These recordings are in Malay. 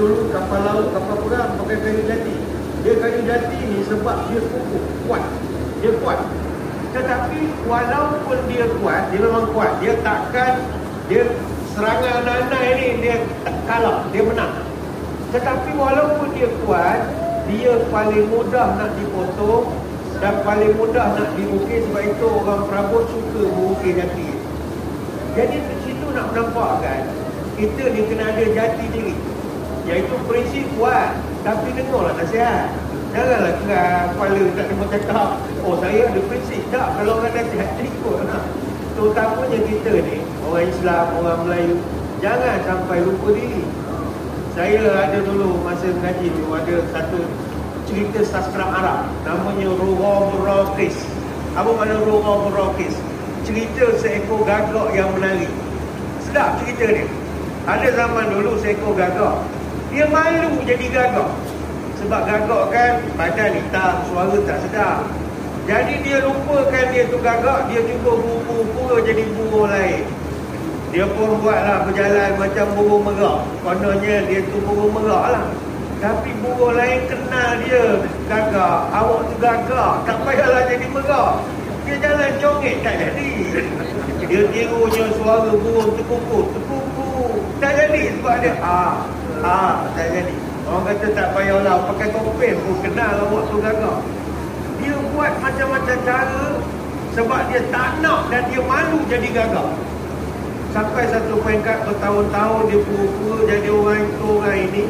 dulu kapal laut, kapal perang pakai kayu jati. Dia kayu jati ni sebab dia kukuh, kuat. Dia kuat. Tetapi walaupun dia kuat, dia memang kuat. Dia takkan, dia serangan anak-anak ini dia tak kalah, dia menang. Tetapi walaupun dia kuat, dia paling mudah nak dipotong dan paling mudah nak diukir. Sebab itu orang Perabot suka mengukir jati. Jadi di situ nak menampakkan kita ni kena ada jati diri, iaitu prinsip kuat tapi dengarlah nasihat. Janganlah kepala tak ada cakap, oh saya ada prinsip. Tak, kalau orang nasihat ikut lah. Terutamanya kita ni orang Islam, orang Melayu, jangan sampai lupa diri. Saya ada dulu masa mengaji tu ada satu cerita sastra Arab namanya Rughab Ar-Raqis. Apa makna Rughab Ar-Raqis? Cerita seekor gagak yang menari. Sedap cerita dia. Ada zaman dulu seekor gagak, dia malu jadi gagak. Sebab gagak kan badan hitam, suara tak sedap. Jadi dia lupakan dia tu gagak, dia cuba pura-pura jadi burung lain. Dia pun buatlah berjalan macam burung merak. Kononnya dia tu burung merak lah. Tapi burung lain kenal dia, gagak, awak tu gagak, tak payahlah jadi merak. Dia jalan congek tak jadi. Dia tirunya suara burung terkuku, tak jadi sebab dia tak jadi. Orang kata tak payahlah pakai topeng pun kenal awak tu gagak. Dia buat macam-macam cara sebab dia tak nak dan dia malu jadi gagak. Sampai satu peringkat bertahun-tahun dia pura-pura jadi orang itu, orang ini.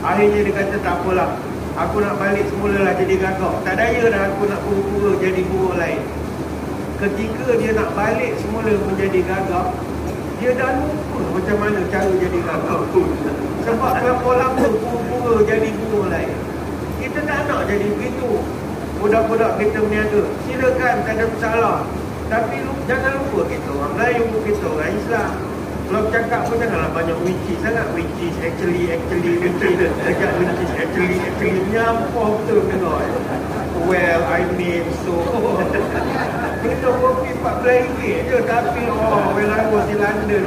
Akhirnya dia kata tak apalah, aku nak balik semula lah jadi gagak. Tak daya dah aku nak pura-pura jadi burung lain. Ketika dia nak balik semula menjadi gagak, dia dah lupa macam mana cara jadi gagak tu. Sebab lama-lama pura-pura jadi burung lain. Kita tak nak jadi begitu. Budak-budak kita berniaga, silakan, tak ada masalah. Tapi jangan lupa kita orang Melayu, kita orang Islam. Kalau bercakap pun janganlah banyak which is sangat. Which is actually, sekejap which is actually nyampah betul dengar. Well, I mean so. Kita kopi RM14 je, tapi well I was in London.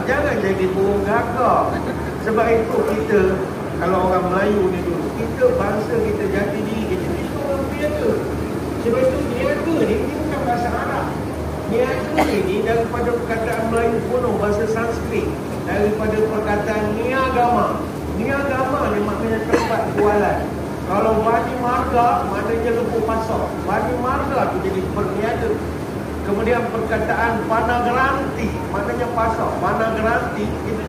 Jangan jadi burung gagak. Sebab itu kita, kalau orang Melayu ni dulu, kita bangsa kita jati diri kita. Kita orang biasa. Sebab itu niaga ni bukan bahasa Arab. Niaga ni daripada perkataan Melayu kuno, bahasa Sanskrit. Daripada perkataan niagama. Niagama ni maknanya tempat jualan. Kalau Bani Marga maknanya lembu pasar. Bani Marga tu jadi berniaga. Kemudian perkataan Panagranti maknanya pasar. Panagranti itu